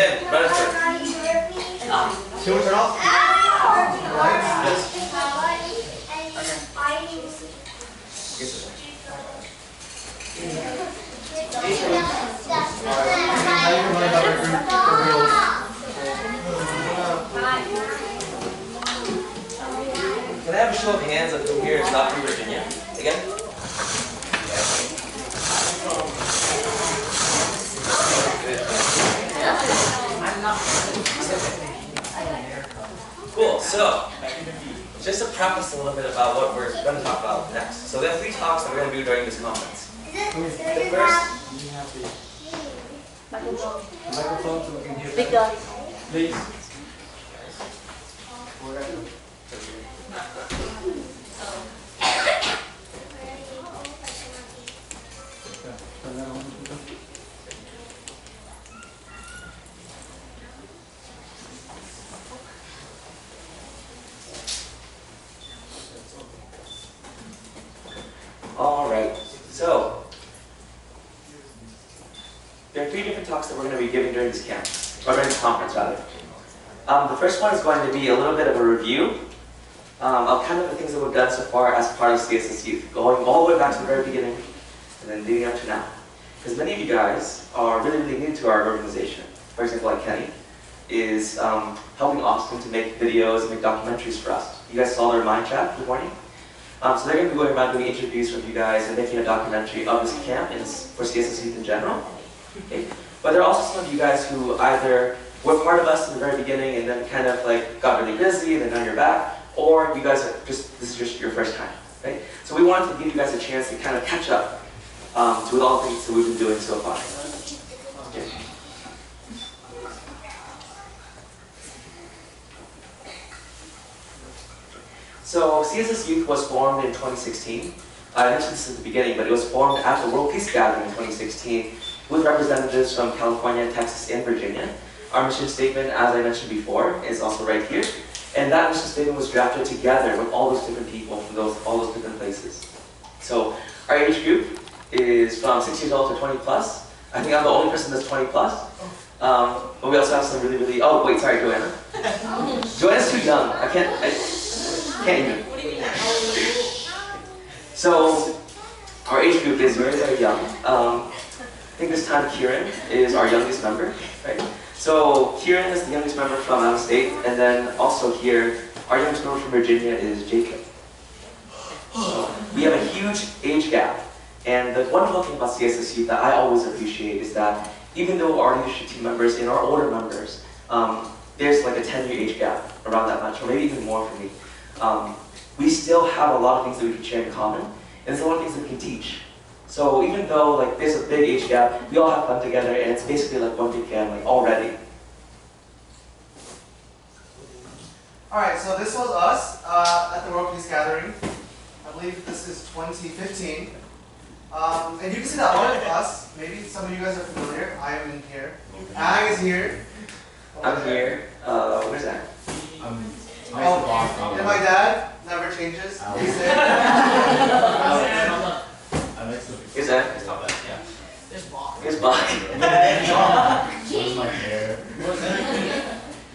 in. Run it through. Should we turn off? Yes. Can I have a show of hands of who here is not from Virginia? Again? Cool, so just to preface a little bit about what we're going to talk about next. So we have 3 talks that we're going to do during this conference. The first, Microphone so we can hear. Speaker. Please. Alright, so there are 3 different talks that we're going to be giving during this camp, or during this conference rather. The first one is going to be a little bit of a review of kind of the things that we've done so far as part of CSS Youth, going all the way back to the very beginning and then leading up to now. Because many of you guys are really, really new to our organization. For example, like Kenny is helping Austin to make videos and make documentaries for us. You guys saw their mind chat this morning? So they're going to be going around doing interviews with you guys and making a documentary of this camp and for CSS Youth in general. Okay? But there are also some of you guys who either were part of us in the very beginning and then kind of like got really busy and then now you're back, or you guys are just, this is just your first time. Right? So we wanted to give you guys a chance to kind of catch up to all the things that we've been doing so far. Okay. So CSS Youth was formed in 2016. I mentioned this at the beginning, but it was formed at the World Peace Gathering in 2016 with representatives from California, Texas, and Virginia. Our mission statement, as I mentioned before, is also right here. And that mission statement was drafted together with all those different people from all those different places. So our age group is from 6 years old to 20 plus. I think I'm the only person that's 20 plus. But we also have some really, really, oh wait, sorry, Joanna. Joanna's too young. I can't even. So our age group is very, very young. I think this time Kieran is our youngest member, right? So Kieran is the youngest member from out of state, and then also here, our youngest member from Virginia is Jacob. So we have a huge age gap, and the wonderful thing about CSS Youth that I always appreciate is that even though our leadership team members and our older members, there's like a 10-year age gap around that much, or maybe even more for me. We still have a lot of things that we can share in common, and there's a lot of things that we can teach. So even though like there's a big age gap, we all have fun together, and it's basically like one big family already. Alright, so this was us at the World Peace Gathering. I believe this is 2015. And you can see that one of us, maybe some of you guys are familiar. I am in here. Ang is here. I'm here. Where's that? And my dad never changes. He's there. Here's that. Here's Bach. Where's my hair?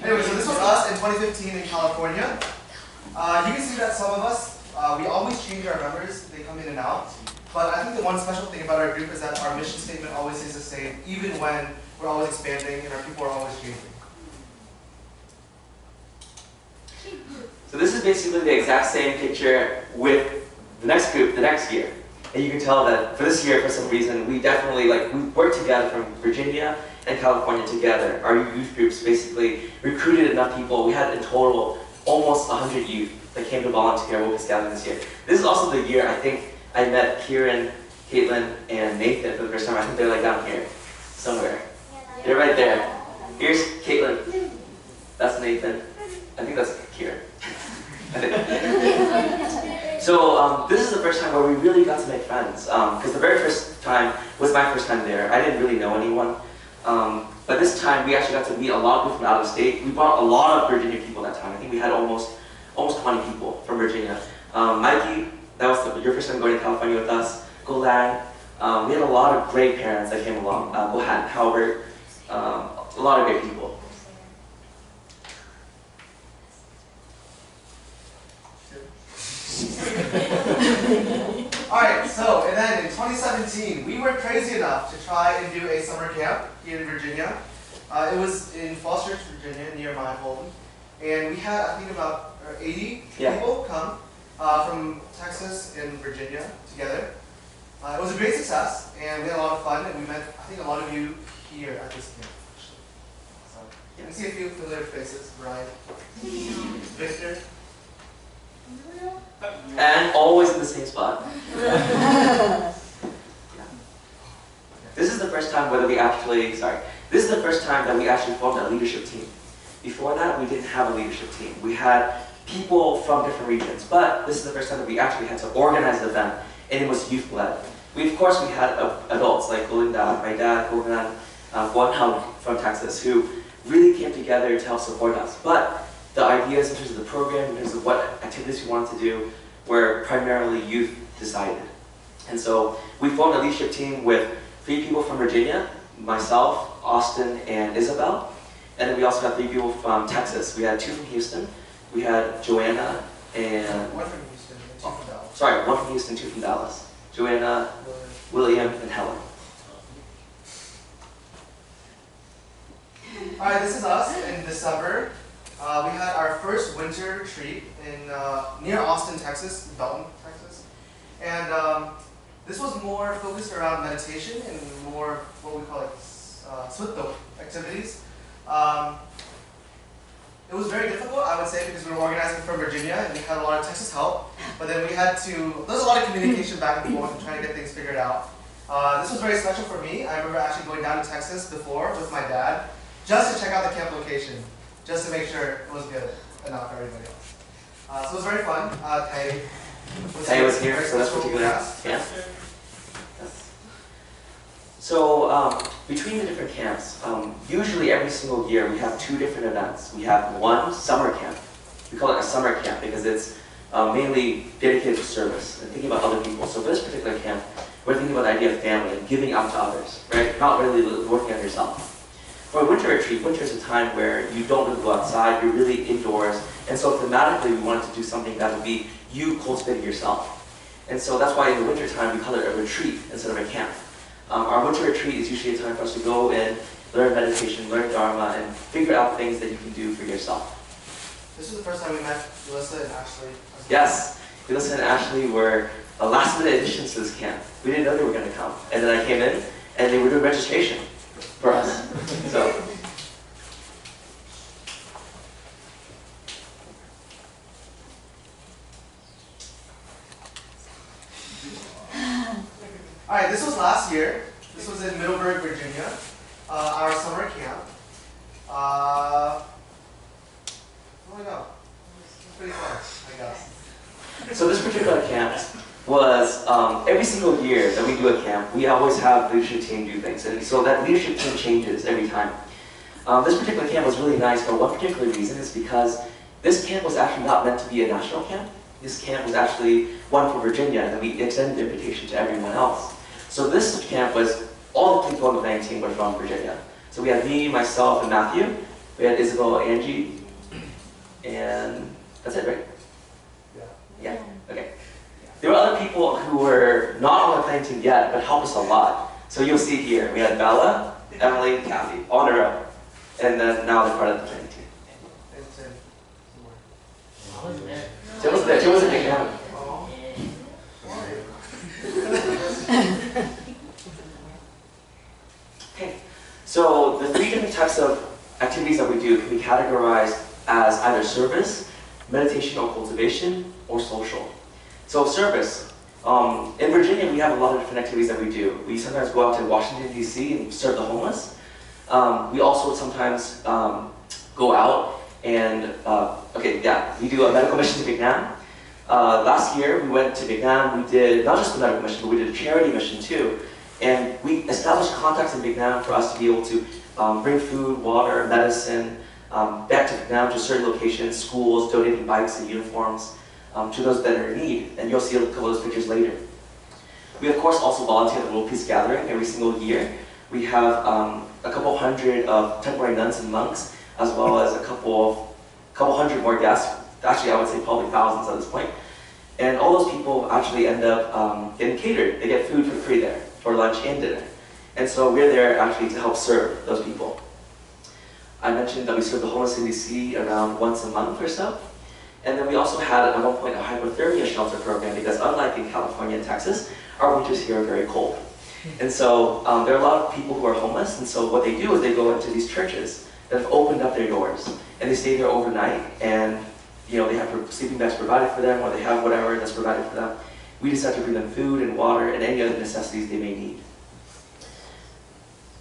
Anyway, so this was us in 2015 in California. You can see that some of us, we always change our members. They come in and out. But I think the one special thing about our group is that our mission statement always stays the same, even when we're always expanding and our people are always changing. So this is basically the exact same picture with the next group the next year. And you can tell that for this year, for some reason, we definitely, we worked together from Virginia and California together. Our youth groups basically recruited enough people. We had in total almost 100 youth that came to volunteer at World Peace Gathering this year. This is also the year I think I met Kieran, Caitlin, and Nathan for the first time. I think they're like down here somewhere. They're right there. Here's Caitlin. That's Nathan. I think that's Kieran. So this is the first time where we really got to make friends. Because the very first time was my first time there. I didn't really know anyone. But this time we actually got to meet a lot of people from out of state. We brought a lot of Virginia people that time. I think we had almost 20 people from Virginia. Mikey, that was your first time going to California with us. Golan, we had a lot of great parents that came along. Gohan, Howard, a a lot of great people. Alright, so, and then in 2017, we were crazy enough to try and do a summer camp here in Virginia. It was in Falls Church, Virginia, near my home. And we had, I think, about 80 people come from Texas and Virginia together. It was a great success, and we had a lot of fun, and we met, I think, a lot of you here at this camp, actually. So, you can see a few familiar faces. Brian, Victor. And always in the same spot. This is the first time this is the first time that we actually formed a leadership team. Before that, we didn't have a leadership team. We had people from different regions, but this is the first time that we actually had to organize the event, and it was youth-led. Of course, we had adults like Golinda, my dad, Golinda, Guan from Texas, who really came together to help support us. But the ideas in terms of the program, in terms of what activities we wanted to do, were primarily youth decided. And so we formed a leadership team with 3 people from Virginia, myself, Austin, and Isabel. And then we also had 3 people from Texas. We had 2 from Houston. We had Joanna and... One from Houston and 2 from Dallas. Sorry, 1 from Houston, 2 from Dallas. Joanna, William, and Helen. Alright, this is us in December. We had our first winter retreat in near Austin, Texas, Dalton, Texas. And this was more focused around meditation and more what we call like switto activities. It was very difficult, I would say, because we were organizing from Virginia and we had a lot of Texas help. But then we had to, there was a lot of communication back and forth and trying to get things figured out. This was very special for me. I remember actually going down to Texas before with my dad just to check out the camp location, just to make sure it was good enough for everybody else. So it was very fun. Tay was here, so that's particularly nice. Yeah. Yes. So between the different camps, usually every single year we have 2 different events. We have one summer camp. We call it a summer camp because it's mainly dedicated to service and thinking about other people. So for this particular camp, we're thinking about the idea of family and giving out to others, right? Not really working on yourself. For a winter retreat, winter is a time where you don't really go outside, you're really indoors, and so thematically we wanted to do something that would be you cultivating yourself. And so that's why in the winter time we call it a retreat instead of a camp. Our winter retreat is usually a time for us to go and learn meditation, learn Dharma, and figure out things that you can do for yourself. This was the first time we met Alyssa and Ashley. Yes, Alyssa and Ashley were last minute additions to this camp. We didn't know they were going to come. And then I came in and they were doing registration for us. So. Alright, this was last year. This was in Middleburg, Virginia, our summer camp. Oh my god, it's pretty fun, I guess. So this particular camp was, every single year that we do a camp, we always have the leadership team do things. And so that leadership team changes every time. This particular camp was really nice for one particular reason, is because this camp was actually not meant to be a national camp. This camp was actually one for Virginia, and then we extended the invitation to everyone else. So this camp was, all the people on the planning team were from Virginia. So we had me, myself, and Matthew. We had Isabel, Angie, and that's it, right? Yeah, okay. There were other people who were not on the planning team yet, but helped us a lot. So you'll see here, we had Bella, Emily, and Kathy, all in a row. And then now they're part of the planning team. Tim was there, Tim was a big fan. Okay, so the 3 different types of activities that we do can be categorized as either service, meditation or cultivation, or social. So service, in Virginia we have a lot of different activities that we do. We sometimes go out to Washington, D.C. and serve the homeless. We also sometimes go out and, we do a medical mission to Vietnam. Last year we went to Vietnam, we did not just the medical mission, but we did a charity mission too. And we established contacts in Vietnam for us to be able to bring food, water, medicine back to Vietnam to certain locations, schools, donating bikes and uniforms to those that are in need. And you'll see a couple of those pictures later. We of course also volunteer at the World Peace Gathering every single year. We have a couple hundred of temporary nuns and monks, as well as a couple hundred more guests. Actually, I would say probably thousands at this point. And all those people actually end up getting catered. They get food for free there, for lunch and dinner. And so we're there actually to help serve those people. I mentioned that we serve the homeless in DC around once a month or so. And then we also had at one point a hypothermia shelter program because unlike in California and Texas, our winters here are very cold. And so there are a lot of people who are homeless, and so what they do is they go into these churches that have opened up their doors, and they stay there overnight, and they have sleeping bags provided for them, or they have whatever that's provided for them. We decide to bring them food and water and any other necessities they may need.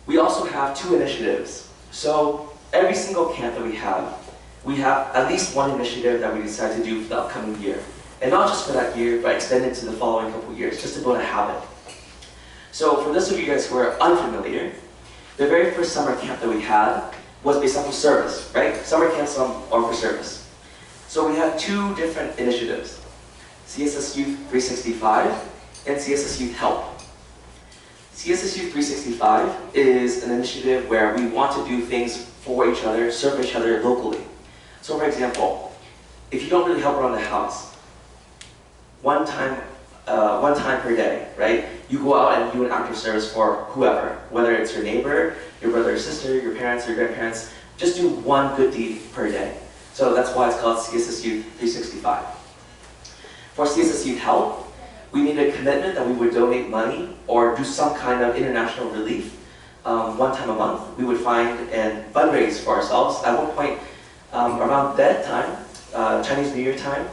We also have 2 initiatives. So every single camp that we have at least one initiative that we decide to do for the upcoming year. And not just for that year, but extend it to the following couple years, just to build a habit. So for those of you guys who are unfamiliar, the very first summer camp that we had was based off of service, right? Summer camps are for service. So we had 2 different initiatives, CSS Youth 365 and CSS Youth Help. CSS Youth 365 is an initiative where we want to do things for each other, serve each other locally. So for example, if you don't really help around the house, one time per day, right? You go out and do an active service for whoever, whether it's your neighbor, your brother or sister, your parents, your grandparents. Just do one good deed per day. So that's why it's called CSS Youth 365. For CSS Youth Help, we made a commitment that we would donate money or do some kind of international relief. One time a month, we would find and fundraise for ourselves. At one point, around that time, Chinese New Year time,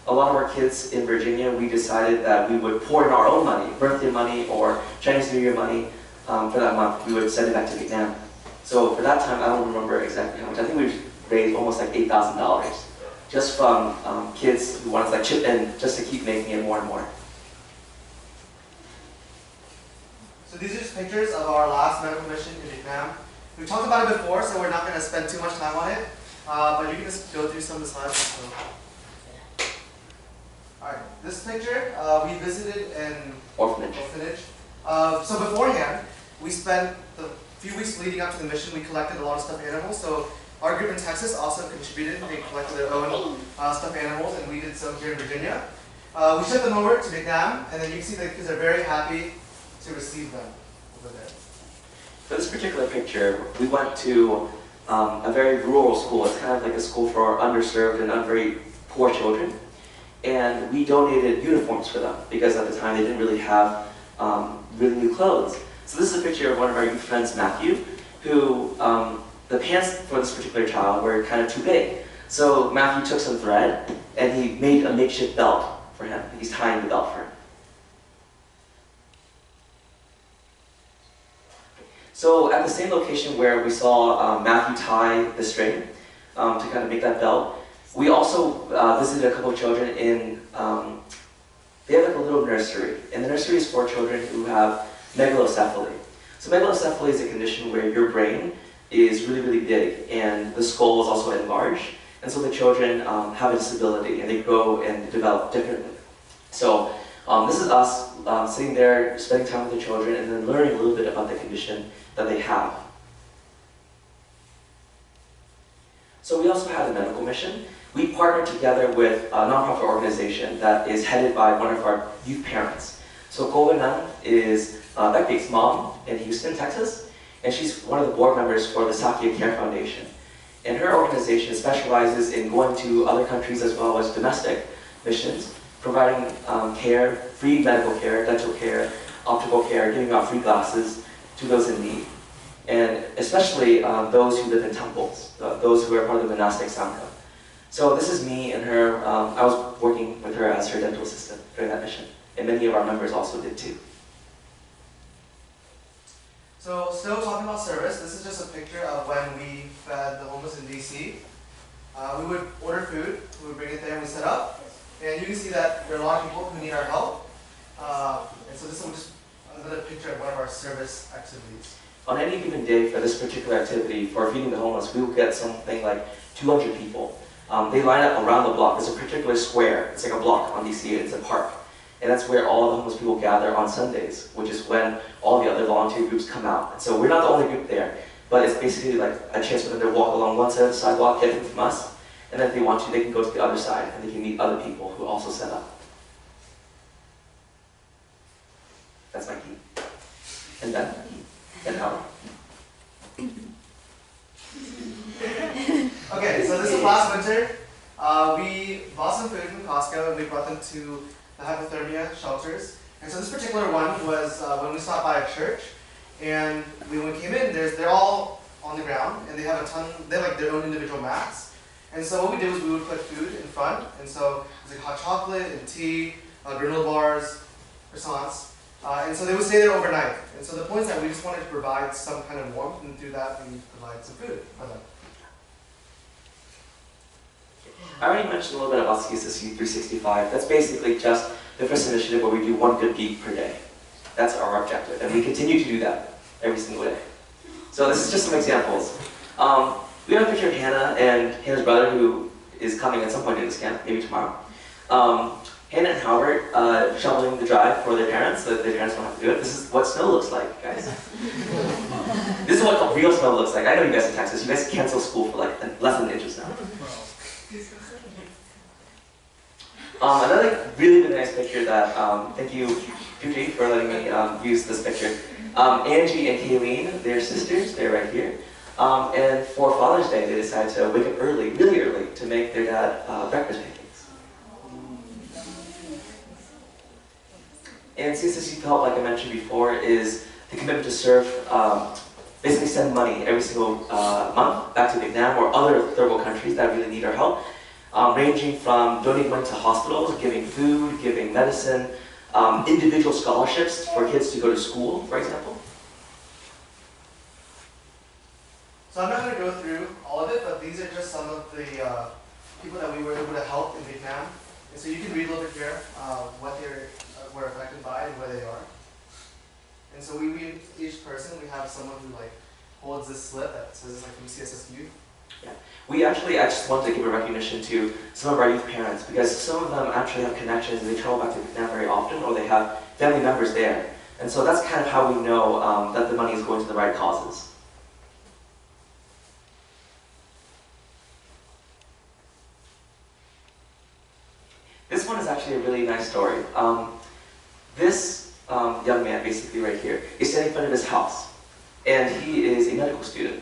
a lot of our kids in Virginia, we decided that we would pour in our own money, birthday money or Chinese New Year money for that month. We would send it back to Vietnam. So for that time, I don't remember exactly how much. I think we raised almost like $8,000 just from kids who wanted to chip in just to keep making it more and more. So these are just pictures of our last medical mission in Vietnam. We talked about it before, so we're not going to spend too much time on it. But you can just go through some of the slides. So. Alright, this picture, we visited an orphanage. So beforehand, we spent the few weeks leading up to the mission, we collected a lot of stuffed animals. So our group in Texas also contributed. They collected their own stuffed animals, and we did so here in Virginia. We shipped them over to Vietnam, and then you can see the kids are very happy to receive them over there. For this particular picture, we went to a very rural school. It's kind of like a school for underserved and very poor children. And we donated uniforms for them because at the time they didn't really have really new clothes. So this is a picture of one of our youth friends, Matthew, who the pants for this particular child were kind of too big. So Matthew took some thread and he made a makeshift belt for him. He's tying the belt for him. So at the same location where we saw Matthew tie the string to kind of make that belt, we also visited a couple of children in, they have like a little nursery. And the nursery is for children who have megalocephaly. So megalocephaly is a condition where your brain is really, really big and the skull is also enlarged. And so the children have a disability and they grow and develop differently. So this is us sitting there, spending time with the children and then learning a little bit about the condition that they have. So we also had a medical mission. We partnered together with a nonprofit organization that is headed by one of our youth parents. So Govanan is Beckbeek's mom in Houston, Texas, and she's one of the board members for the Sakya Care Foundation. And her organization specializes in going to other countries as well as domestic missions, providing care, free medical care, dental care, optical care, giving out free glasses to those in need. And especially those who live in temples, those who are part of the monastic sangha. So this is me and her. I was working with her as her dental assistant during that mission. And many of our members also did too. So still talking about service, this is just a picture of when we fed the homeless in DC. We would order food, we would bring it there and we set up. And you can see that there are a lot of people who need our help. And so this is just another picture of one of our service activities. On any given day for this particular activity, for feeding the homeless, we will get something like 200 people. They line up around the block. There's a particular square. It's like a block on DC. It's a park. And that's where all the homeless people gather on Sundays, which is when all the other volunteer groups come out. And so we're not the only group there, but it's basically like a chance for them to walk along one side of the sidewalk, get food from us, and then if they want to, they can go to the other side and they can meet other people who also set up. That's my key. And then, and how? Okay, so this was last winter. We bought some food from Costco and we brought them to the hypothermia shelters. And so this particular one was when we stopped by a church, and when we came in, they're all on the ground, and they have like their own individual mats. And so what we did was we would put food in front, and so it was like hot chocolate and tea, granola bars, croissants. And so they would stay there overnight. And so the point is that we just wanted to provide some kind of warmth, and through that we provide some food for them. I already mentioned a little bit about CSSU 365. That's basically just the first initiative where we do one good deed per day. That's our objective, and we continue to do that every single day. So this is just some examples. We have a picture of Hannah and Hannah's brother, who is coming at some point in this camp, maybe tomorrow. Hannah and Howard shoveling the drive for their parents, so that their parents don't have to do it. This is what snow looks like, guys. This is what real snow looks like. I know you guys in Texas. You guys cancel school for like less than inches now. Another really, really nice picture that, thank you, Fuji, for letting me use this picture. Angie and Kayleen, they're sisters, they're right here. And for Father's Day, they decided to wake up early, really early, to make their dad breakfast pancakes. And CSS Youth Help, like I mentioned before, is the commitment to serve, basically send money every single month back to Vietnam or other third world countries that really need our help. Ranging from donating money to hospitals, giving food, giving medicine, individual scholarships for kids to go to school, for example. So I'm not going to go through all of it, but these are just some of the people that we were able to help in Vietnam. And so you can read a little bit here what they were affected by and where they are. And so each person, we have someone who like holds this slip that says like from CSS Youth. Yeah. I just want to give a recognition to some of our youth parents, because some of them actually have connections and they travel back to Vietnam very often, or they have family members there. And so that's kind of how we know that the money is going to the right causes. This one is actually a really nice story. This young man, basically right here, is standing in front of his house, and he is a medical student.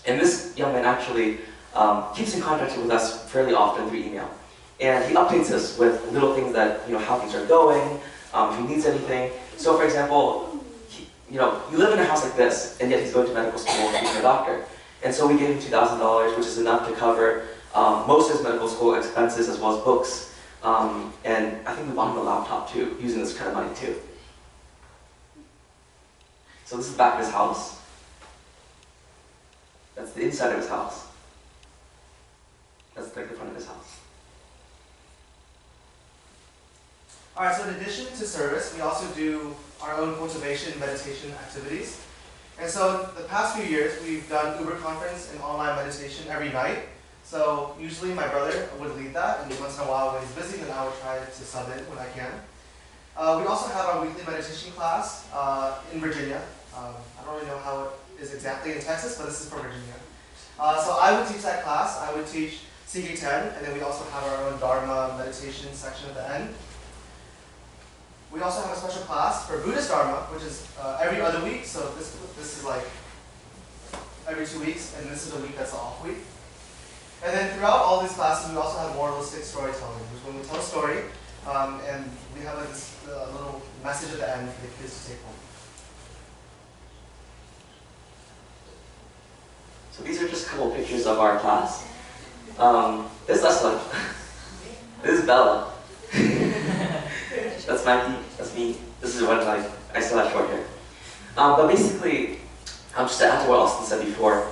And this young man actually keeps in contact with us fairly often through email. And he updates us with little things that, how things are going, if he needs anything. So for example, you live in a house like this, and yet he's going to medical school to become a doctor. And so we gave him $2,000, which is enough to cover most of his medical school expenses as well as books. And I think we bought him a laptop too, using this kind of money too. So this is the back of his house. That's the inside of his house. That's like the front of his house. Alright, so in addition to service, we also do our own motivation meditation activities. And so the past few years, we've done Uber conference and online meditation every night. So usually my brother would lead that, and once in a while when he's busy, then I would try to sub in when I can. We also have our weekly meditation class in Virginia. I don't really know how it is exactly in Texas, but this is for Virginia. So I would teach that class. I would teach CK10, and then we also have our own Dharma meditation section at the end. We also have a special class for Buddhist Dharma, which is every other week. So this is like every 2 weeks, and this is a week that's an off week. And then throughout all these classes, we also have moralistic storytelling, which is when we tell a story, and we have like this little message at the end for the kids to take home. So these are just a couple of pictures of our class. This is Leslie. This is Bella. That's Mikey. That's me. This is what I still have short hair. But basically, just to add to what Austin said before,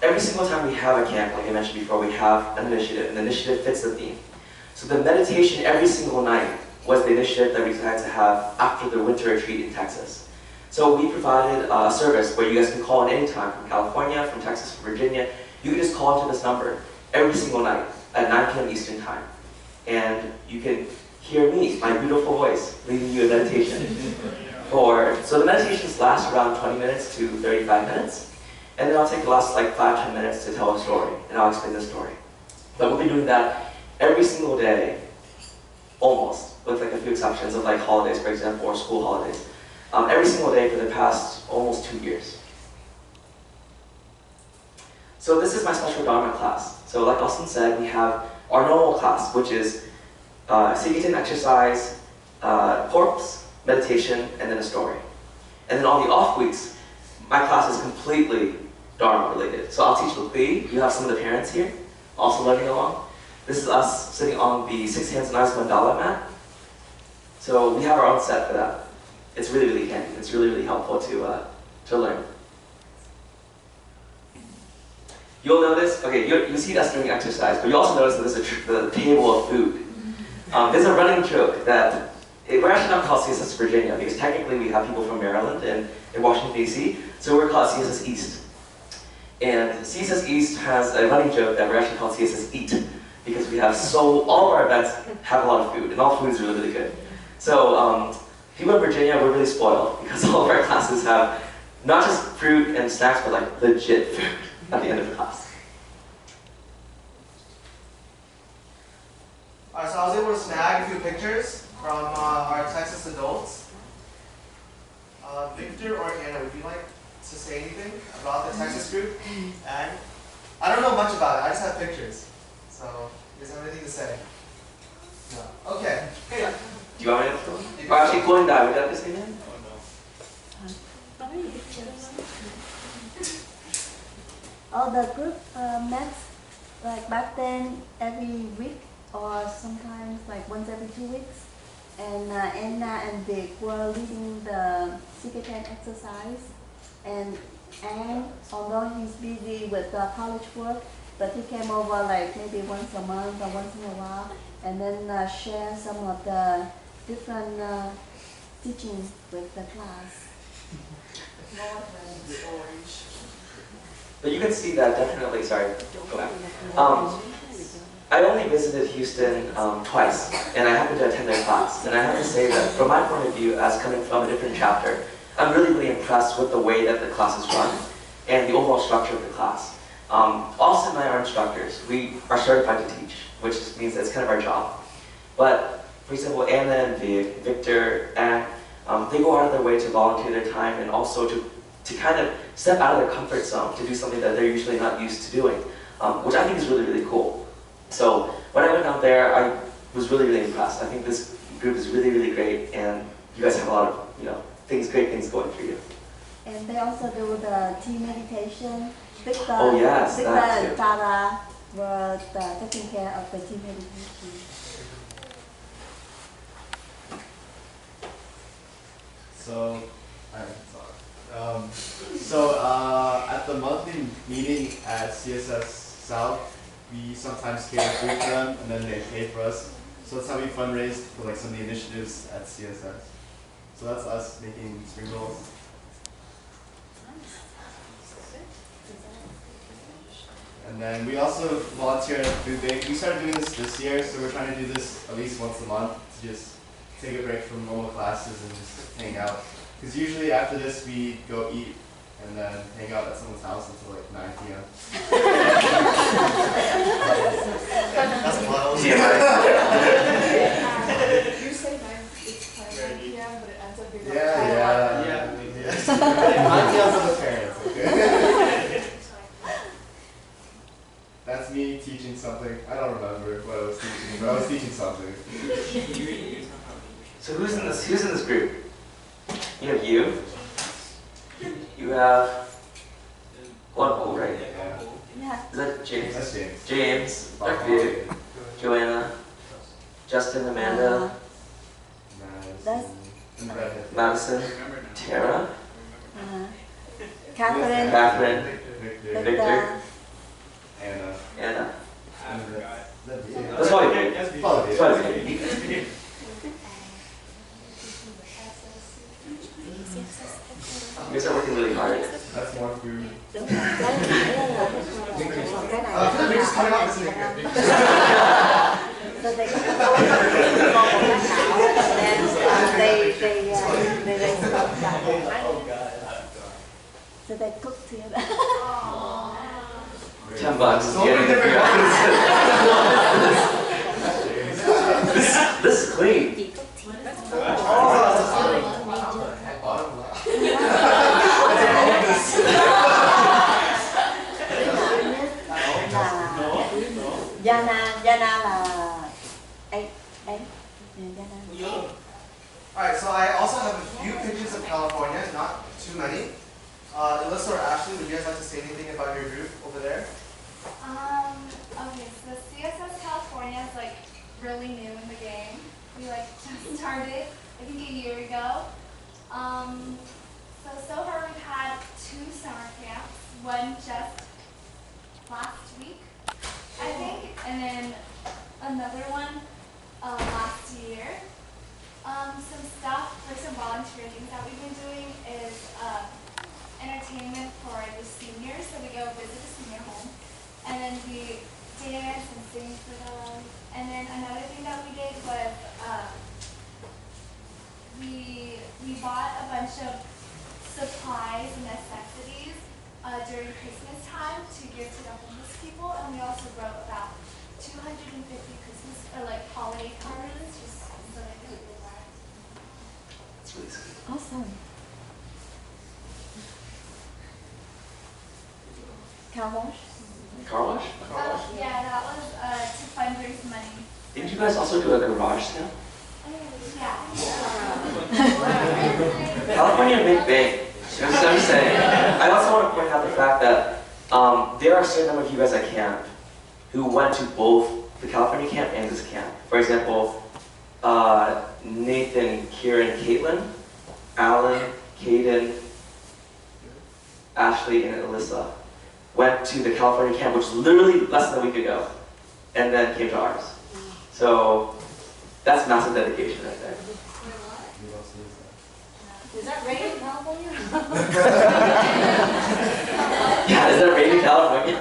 every single time we have a camp, like I mentioned before, we have an initiative, and the initiative fits the theme. So the meditation every single night was the initiative that we decided to have after the winter retreat in Texas. So we provided a service where you guys can call in any time from California, from Texas, from Virginia. You can just call into this number every single night at 9 p.m. Eastern Time. And you can hear me, my beautiful voice, leading you in meditation. So the meditations last around 20 minutes to 35 minutes. And then I'll take the last like 5-10 minutes to tell a story, and I'll explain the story. But we'll be doing that every single day, almost, with like a few exceptions of like holidays, for example, or school holidays. Every single day for the past almost 2 years. So this is my special Dharma class. So like Austin said, we have our normal class, which is Sikitan exercise, corpse, meditation, and then a story. And then on the off weeks, my class is completely Dharma related. So I'll teach Lukli. You have some of the parents here, also learning along. This is us sitting on the 6 hands and eyes mandala mat. So we have our own set for that. It's really, really handy. It's really, really helpful to learn. You'll notice, okay, you see us doing exercise, but you also notice that there's a table of food. There's a running joke that we're actually not called CSS Virginia because technically we have people from Maryland and Washington, D.C., so we're called CSS East. And CSS East has a running joke that we're actually called CSS Eat because we have all of our events have a lot of food, and all food is really, really good. So people in Virginia, we're really spoiled because all of our classes have not just fruit and snacks, but like legit food at the end of the class. Alright, so I was able to snag a few pictures from our Texas adults. Victor or Anna, would you like to say anything about the Texas group? And I don't know much about it, I just have pictures. So, you guys have anything to say? No. Okay. Do you want me to? Or actually, Gordon Dai, would you like to say anything? Oh, the group met like back then every week or sometimes like once every 2 weeks. And Anna and Vic were leading the Sikitan exercise. And Anne, although he's busy with college work, but he came over like maybe once a month or once in a while and then share some of the different teaching with the class. But you can see that definitely, sorry, go back. I only visited Houston twice, and I happened to attend their class. And I have to say that from my point of view, as coming from a different chapter, I'm really, really impressed with the way that the class is run and the overall structure of the class. Austin and I are instructors. We are certified to teach, which means that's kind of our job. But, for example, Anna and Victor, and they go out of their way to volunteer their time and also to kind of step out of their comfort zone to do something that they're usually not used to doing, which I think is really, really cool. So when I went out there, I was really, really impressed. I think this group is really, really great, and you guys have a lot of, great things going for you. And they also do the tea meditation. Victor, Oh yes, Victor that and too. Tara were taking care of the tea meditation. So at the monthly meeting at CSS South, we sometimes cater food for them, and then they pay for us. So that's how we fundraise for like some of the initiatives at CSS. So that's us making spring rolls. And then we also volunteer at Food Bank. We started doing this year, so we're trying to do this at least once a month to just take a break from normal classes and just hang out. Because usually after this we go eat and then hang out at someone's house until like 9 p.m. That's wild. You say 9 p.m., but it ends up being like 10 9 p.m. for the parents, okay? That's me teaching something. I don't remember what I was teaching, but I was teaching something. So who's in this group? You have you. You have one pool, right? Yeah. Yeah. Is that James? That's James. James, Vic, Joanna, Justin, Amanda, Madison, Tara, Catherine, Catherine, Victor, Victor, Anna. Anna. That's That's probably good. probably That's probably good. You guys are working really hard. That's more food. We're just cutting off this thing. so they they smoke that. Oh god. So they cook together. $10 is So many getting different This is clean. Chỉ có thịt. Jana là ấy đấy. Jana. Alright, so I also have a few pictures of California, not too many. Alyssa or Ashley, would you guys like to say anything about your group over there? Okay, so CSS California is like really new in the game. We like just started, I think a year ago. So far we've had 2 summer camps, one just last week, I think, and then another one last year. Some stuff, like some volunteer things that we've been doing is entertainment for the seniors. So we go visit a senior home, and then we dance and sing for them. And then another thing that we did was we bought a bunch of supplies and necessities during Christmas time to give to the homeless people, and we also wrote about 250 Christmas or like holiday cards just so they could do that. It's really sweet. Awesome. Car wash? Car wash? Yeah, that was to fundraise money. Didn't you guys also do a garage sale? Yeah. California big bang. That's what I'm saying. I also want to point out the fact that there are a certain number of you guys at camp who went to both the California camp and this camp. For example, Nathan, Kieran, Caitlin, Alan, Caden, Ashley, and Alyssa went to the California camp, which was literally less than a week ago, and then came to ours. So that's massive dedication right there. Is that rain in California? Yeah, is that rain in California?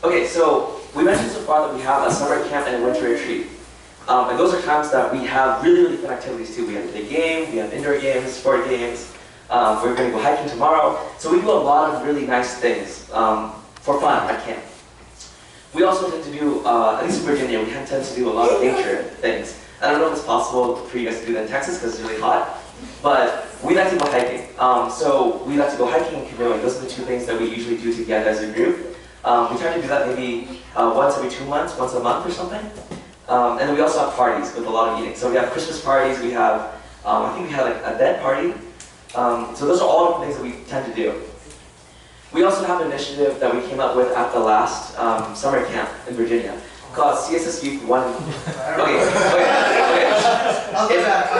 Okay, so we mentioned so far that we have a summer camp and a winter retreat. And those are times that we have really, really fun activities too. We have the game, we have indoor games, sport games. We're going to go hiking tomorrow. So we do a lot of really nice things for fun at camp. We also tend to do, at least in Virginia, we tend to do a lot of nature things. I don't know if it's possible for you guys to do that in Texas because it's really hot, but we like to go hiking. So we like to go hiking and canoeing. Those are the 2 things that we usually do together as a group. We try to do that maybe once every 2 months, once a month or something. And then we also have parties with a lot of eating. So we have Christmas parties, we have, I think we had like a bed party. So those are all the things that we tend to do. We also have an initiative that we came up with at the last summer camp in Virginia called CSS Youth 1.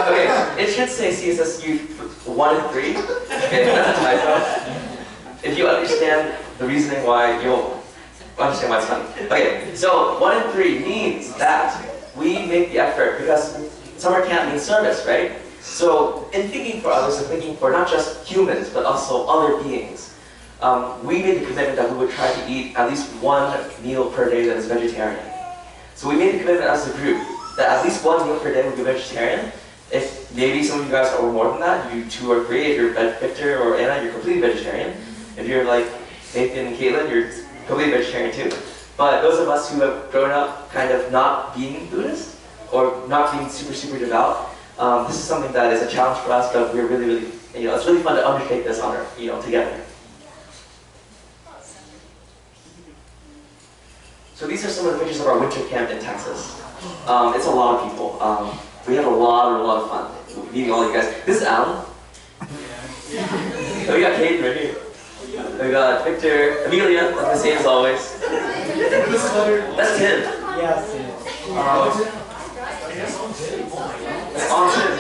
Okay. It should say CSS Youth 1 and 3. Okay, that's a typo. If you understand the reasoning why, you'll understand why it's funny. Okay, so 1 and 3 means that we make the effort because summer camp means service, right? So in thinking for others and thinking for not just humans but also other beings, we made the commitment that we would try to eat at least 1 meal per day that is vegetarian. So we made the commitment as a group that at least 1 meal per day would be vegetarian. If maybe some of you guys are more than that, you 2 or 3, if you're Victor or Anna, you're completely vegetarian. If you're like Nathan and Caitlin, you're completely vegetarian too. But those of us who have grown up kind of not being Buddhist or not being super devout, this is something that is a challenge for us, but we're really, it's really fun to undertake this on our, together. So these are some of the pictures of our winter camp in Texas. It's a lot of people. We had a lot of fun meeting all you guys. This is Alan. We got Kate right here. We got Victor, Amelia, like the same as always. That's Tim. Yes. That's awesome.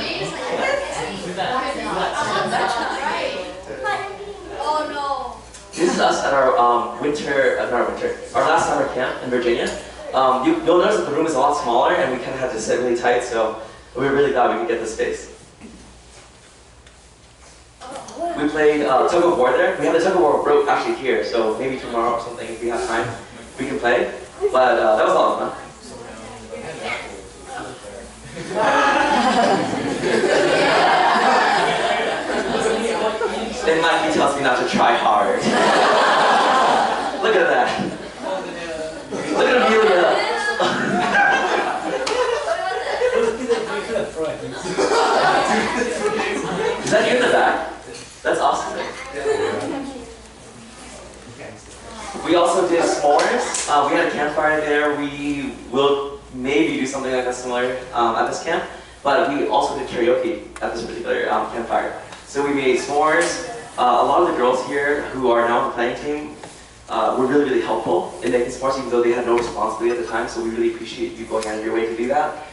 Oh no. This is us at our our last summer camp in Virginia. You'll notice that the room is a lot smaller and we kind of had to sit really tight, so we were really glad we could get the space. We played tug of war there. We have the tug of war rope actually here, so maybe tomorrow or something if we have time, we can play. But that was a lot of fun. And Mikey tells me not to try hard. Look at that. Look at Amelia. Is that you in the back? That's awesome. We also did s'mores. We had a campfire there. We will maybe do something like that similar at this camp. But we also did karaoke at this particular campfire. So we made s'mores. A lot of the girls here who are now on the planning team were really, really helpful in making s'mores, even though they had no responsibility at the time. So we really appreciate you going out of your way to do that.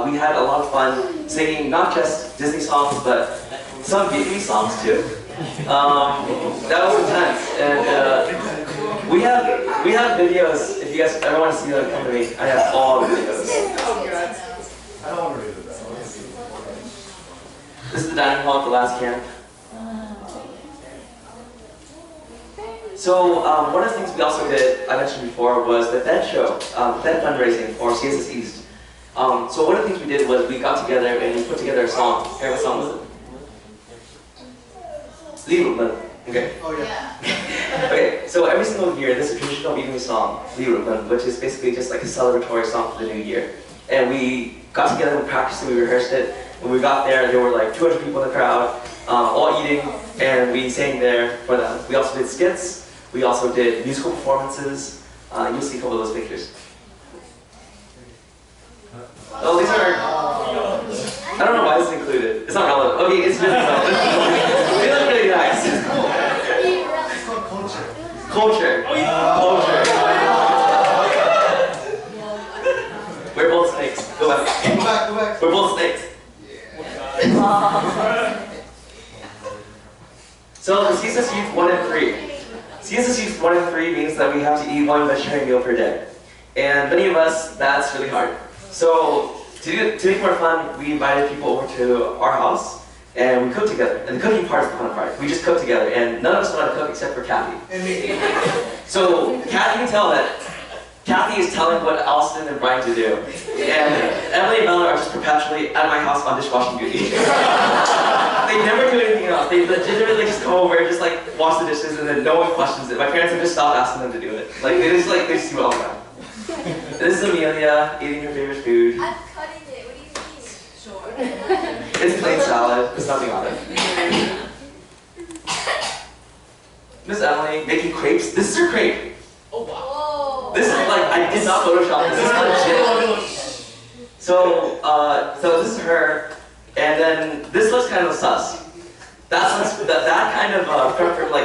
We had a lot of fun singing not just Disney songs, but some Vietnamese songs too. That was intense, and we have videos. If you guys ever want to see them, come to me. I have all the videos. I don't want to read it. This is the dining hall at the last camp. So one of the things we also did, I mentioned before, was the Fed show, Fed fundraising for CSS East. So one of the things we did was we got together and we put together a song. Hey, what song was it? Li. Okay. Oh yeah. Okay, so every single year there's a traditional Vietnamese song, Li, which is basically just like a celebratory song for the new year. And we got together, we practiced it, we rehearsed it. When we got there were like 200 people in the crowd, all eating, and we sang there for them. We also did skits, we also did musical performances. You'll see a couple of those pictures. Oh, these are, I don't know why this is included. It's not relevant. Okay, it's really relevant. They look really nice. It's called culture. Culture. Culture. We're both snakes. Go back. Go back, go back. We're both snakes. So the CSS Youth 1 and 3. CSS Youth 1 and 3 means that we have to eat one vegetarian meal per day. And many of us, that's really hard. So to make more fun, we invited people over to our house and we cooked together. And the cooking part is the fun part. We just cooked together and none of us know how to cook except for Kathy. And me. So Kathy can tell that Kathy is telling what Allison and Brian to do. And Emily and Bella are just perpetually at my house on dishwashing duty. They never do anything else. They legitimately just come over and just like wash the dishes and then no one questions it. My parents have just stopped asking them to do it. Like they just do it all the time. This is Amelia eating her favorite food. I'm cutting it. What do you mean? Sure. It's plain salad. There's nothing on it. Miss Emily making crepes. This is her crepe. Oh wow. This is like, I did not Photoshop this. This is legit. So this is her, and then this looks kind of sus. That kind of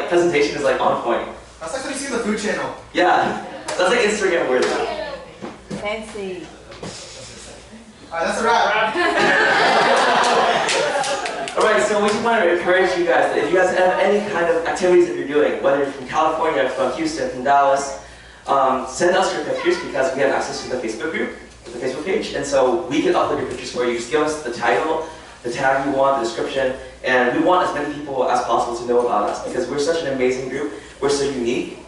presentation is like on point. That's like what you see on the food channel. Yeah, that's like Instagram worthy. Fancy. Alright, that's a wrap. Alright, so we just want to encourage you guys that if you guys have any kind of activities that you're doing, whether you're from California, from Houston, from Dallas, send us your pictures because we have access to the Facebook group, the Facebook page, and so we can upload your pictures for you. Just give us the title, the tag you want, the description, and we want as many people as possible to know about us because we're such an amazing group. We're so unique.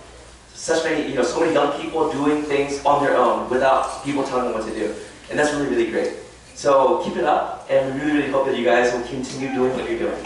So many young people doing things on their own without people telling them what to do. And that's really, really great. So keep it up, and we really, really hope that you guys will continue doing what you're doing.